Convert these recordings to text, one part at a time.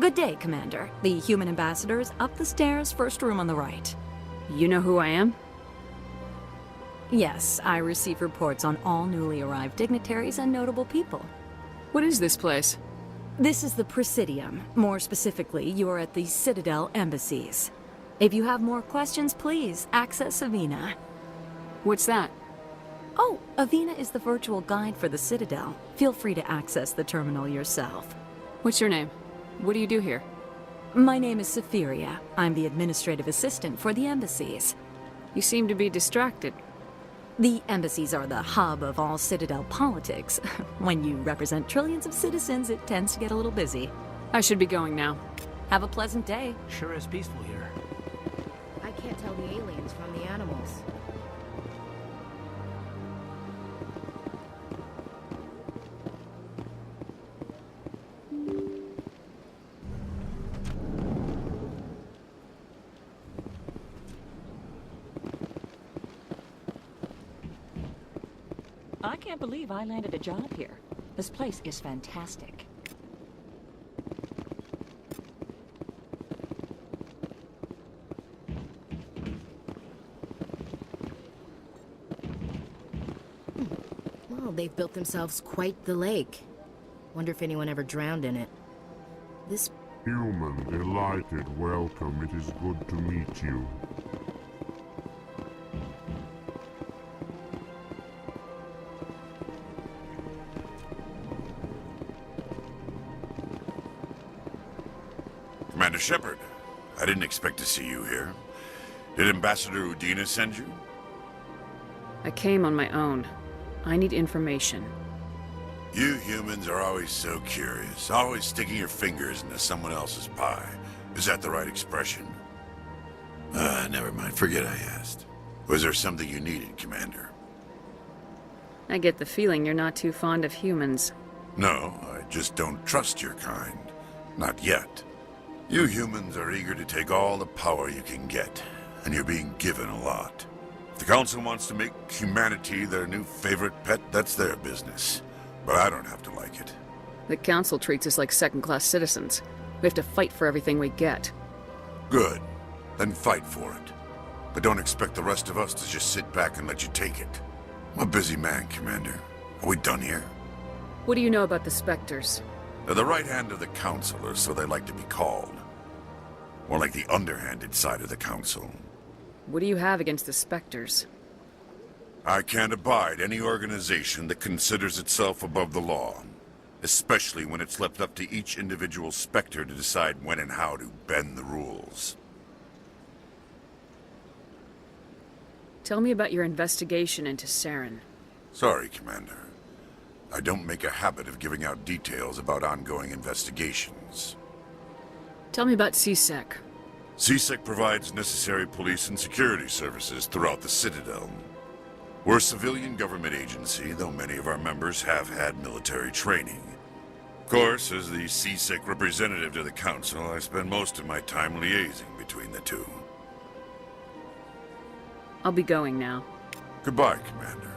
Good day, Commander. The human ambassador is up the stairs, first room on the right. You know who I am? Yes, I receive reports on all newly arrived dignitaries and notable people. What is this place? This is the Presidium. More specifically, you are at the Citadel embassies. If you have more questions, please access Avina. What's that? Oh, Avina is the virtual guide for the Citadel. Feel free to access the terminal yourself. What's your name? What do you do here? My name is Safiria. I'm the administrative assistant for the embassies. You seem to be distracted. The embassies are the hub of all Citadel politics. When you represent trillions of citizens, it tends to get a little busy. I should be going now. Have a pleasant day. Sure is peaceful here. I can't tell the aliens from the animals. I can't believe I landed a job here. This place is fantastic. Well, they've built themselves quite the lake. Wonder if anyone ever drowned in it. This... Human, delighted, welcome. It is good to meet you. Commander Shepard, I didn't expect to see you here. Did Ambassador Udina send you? I came on my own. I need information. You humans are always so curious, always sticking your fingers into someone else's pie. Is that the right expression? Never mind. Forget I asked. Was there something you needed, Commander? I get the feeling you're not too fond of humans. No, I just don't trust your kind. Not yet. You humans are eager to take all the power you can get, and you're being given a lot. If the Council wants to make humanity their new favorite pet, that's their business. But I don't have to like it. The Council treats us like second-class citizens. We have to fight for everything we get. Good. Then fight for it. But don't expect the rest of us to just sit back and let you take it. I'm a busy man, Commander. Are we done here? What do you know about the Spectres? They're the right hand of the Council, or so they like to be called. More like the underhanded side of the Council. What do you have against the Spectres? I can't abide any organization that considers itself above the law. Especially when it's left up to each individual Spectre to decide when and how to bend the rules. Tell me about your investigation into Saren. Sorry, Commander. I don't make a habit of giving out details about ongoing investigations. Tell me about CSEC. CSEC provides necessary police and security services throughout the Citadel. We're a civilian government agency, though many of our members have had military training. Of course, as the CSEC representative to the Council, I spend most of my time liaising between the two. I'll be going now. Goodbye, Commander.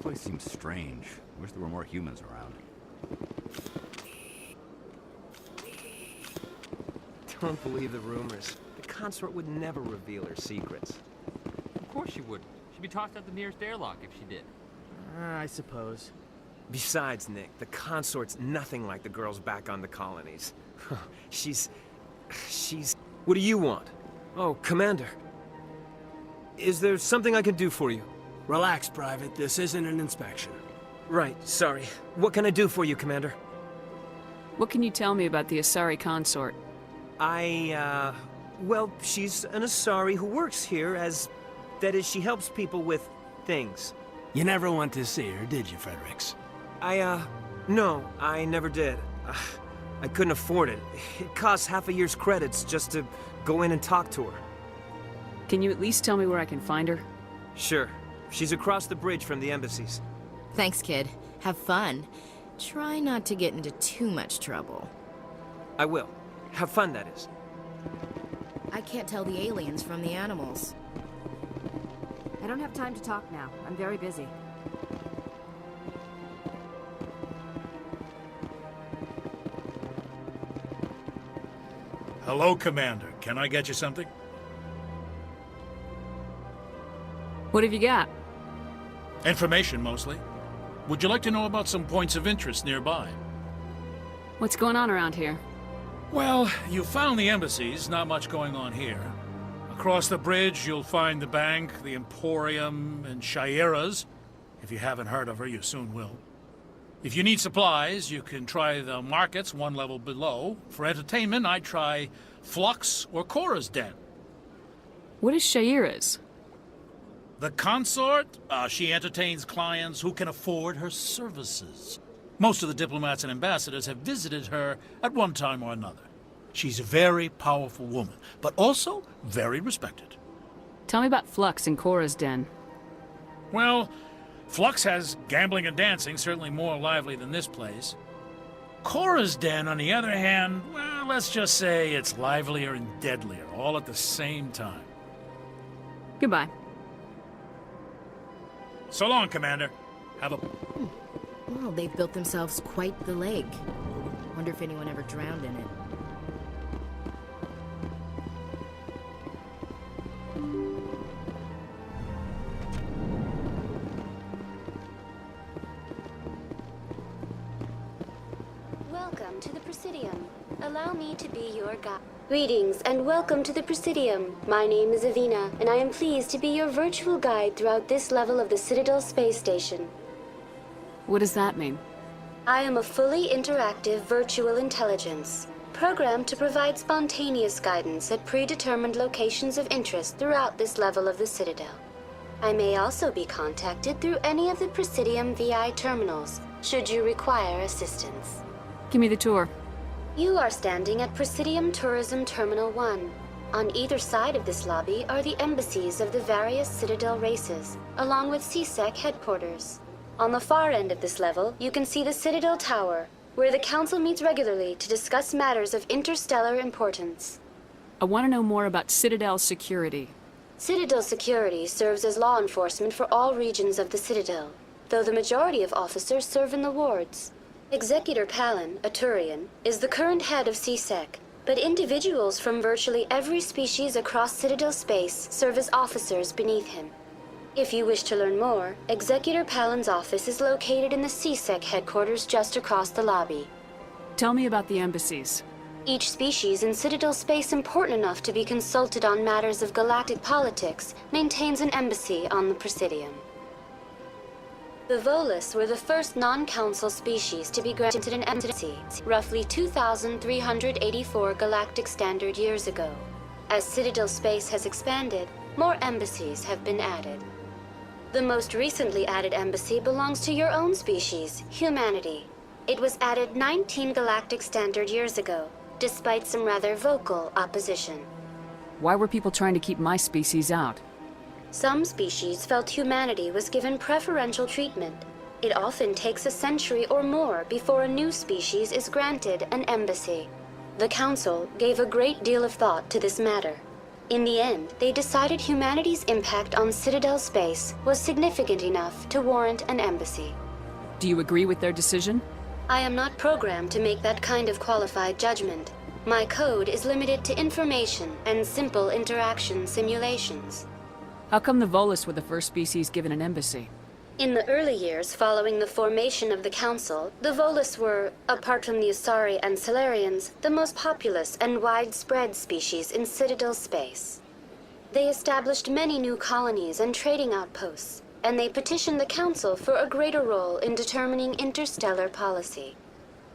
place seems strange. I wish there were more humans around. Don't believe the rumors. The consort would never reveal her secrets. Of course she wouldn't. She'd be tossed out the nearest airlock if she did. I suppose. Besides, Nick, the consort's nothing like the girls back on the colonies. She's... What do you want? Oh, Commander. Is there something I can do for you? Relax, Private. This isn't an inspection. Right, sorry. What can I do for you, Commander? What can you tell me about the Asari consort? Well, she's an Asari who works here as... That is, she helps people with things. You never went to see her, did you, Fredericks? No, I never did. I couldn't afford it. It costs half a year's credits just to go in and talk to her. Can you at least tell me where I can find her? Sure. She's across the bridge from the embassies. Thanks, kid. Have fun. Try not to get into too much trouble. I will. Have fun, that is. I can't tell the aliens from the animals. I don't have time to talk now. I'm very busy. Hello, Commander. Can I get you something? What have you got? Information, mostly. Would you like to know about some points of interest nearby? What's going on around here? Well, you found the embassies, not much going on here. Across the bridge, you'll find the bank, the Emporium, and Shaira's. If you haven't heard of her, you soon will. If you need supplies, you can try the markets one level below. For entertainment, I'd try Flux or Cora's Den. What is Shaira's? The consort? She entertains clients who can afford her services. Most of the diplomats and ambassadors have visited her at one time or another. She's a very powerful woman, but also very respected. Tell me about Flux and Cora's Den. Well, Flux has gambling and dancing, certainly more lively than this place. Cora's Den, on the other hand, well, let's just say it's livelier and deadlier, all at the same time. Goodbye. So long, Commander. Have a... Well, they've built themselves quite the lake. Wonder if anyone ever drowned in it. Welcome to the Presidium. Allow me to be your guide. Greetings and welcome to the Presidium. My name is Avina, and I am pleased to be your virtual guide throughout this level of the Citadel Space Station. What does that mean? I am a fully interactive virtual intelligence, programmed to provide spontaneous guidance at predetermined locations of interest throughout this level of the Citadel. I may also be contacted through any of the Presidium VI terminals, should you require assistance. Give me the tour. You are standing at Presidium Tourism Terminal 1. On either side of this lobby are the embassies of the various Citadel races, along with CSEC headquarters. On the far end of this level, you can see the Citadel Tower, where the Council meets regularly to discuss matters of interstellar importance. I want to know more about Citadel security. Citadel security serves as law enforcement for all regions of the Citadel, though the majority of officers serve in the wards. Executor Palin, a Turian, is the current head of CSEC, but individuals from virtually every species across Citadel space serve as officers beneath him. If you wish to learn more, Executor Palin's office is located in the CSEC headquarters just across the lobby. Tell me about the embassies. Each species in Citadel space important enough to be consulted on matters of galactic politics maintains an embassy on the Presidium. The Volus were the first non-council species to be granted an embassy, roughly 2,384 galactic standard years ago. As Citadel space has expanded, more embassies have been added. The most recently added embassy belongs to your own species, humanity. It was added 19 galactic standard years ago, despite some rather vocal opposition. Why were people trying to keep my species out? Some species felt humanity was given preferential treatment. It often takes a century or more before a new species is granted an embassy. The Council gave a great deal of thought to this matter. In the end, they decided humanity's impact on Citadel space was significant enough to warrant an embassy. Do you agree with their decision? I am not programmed to make that kind of qualified judgment. My code is limited to information and simple interaction simulations. How come the Volus were the first species given an embassy? In the early years following the formation of the Council, the Volus were, apart from the Asari and Solarians, the most populous and widespread species in Citadel space. They established many new colonies and trading outposts, and they petitioned the Council for a greater role in determining interstellar policy.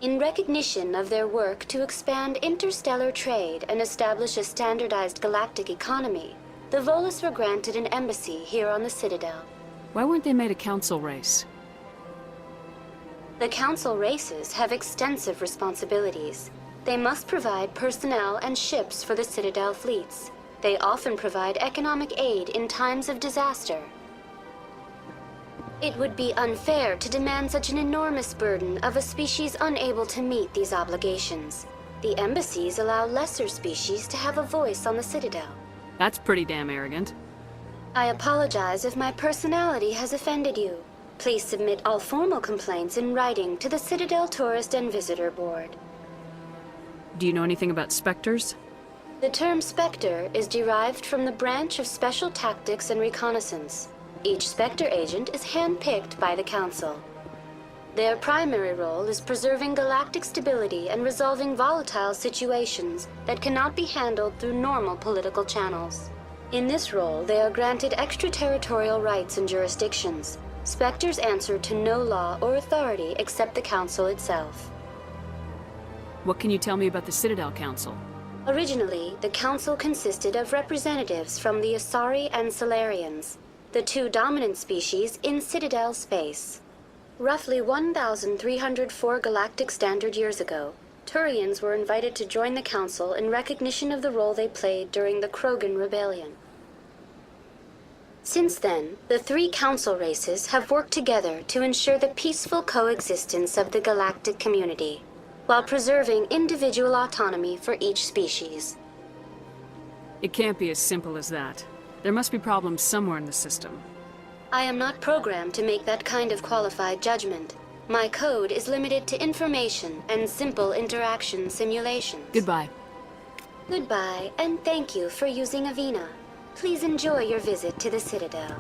In recognition of their work to expand interstellar trade and establish a standardized galactic economy, the Volus were granted an embassy here on the Citadel. Why weren't they made a council race? The Council races have extensive responsibilities. They must provide personnel and ships for the Citadel fleets. They often provide economic aid in times of disaster. It would be unfair to demand such an enormous burden of a species unable to meet these obligations. The embassies allow lesser species to have a voice on the Citadel. That's pretty damn arrogant. I apologize if my personality has offended you. Please submit all formal complaints in writing to the Citadel Tourist and Visitor Board. Do you know anything about Spectres? The term Spectre is derived from the branch of Special Tactics and Reconnaissance. Each Spectre agent is handpicked by the Council. Their primary role is preserving galactic stability and resolving volatile situations that cannot be handled through normal political channels. In this role, they are granted extraterritorial rights and jurisdictions. Spectres answer to no law or authority except the Council itself. What can you tell me about the Citadel Council? Originally, the Council consisted of representatives from the Asari and Solarians, the two dominant species in Citadel space. Roughly 1,304 galactic standard years ago, Turians were invited to join the Council in recognition of the role they played during the Krogan Rebellion. Since then, the three Council races have worked together to ensure the peaceful coexistence of the galactic community, while preserving individual autonomy for each species. It can't be as simple as that. There must be problems somewhere in the system. I am not programmed to make that kind of qualified judgment. My code is limited to information and simple interaction simulations. Goodbye. Goodbye, and thank you for using Avina. Please enjoy your visit to the Citadel.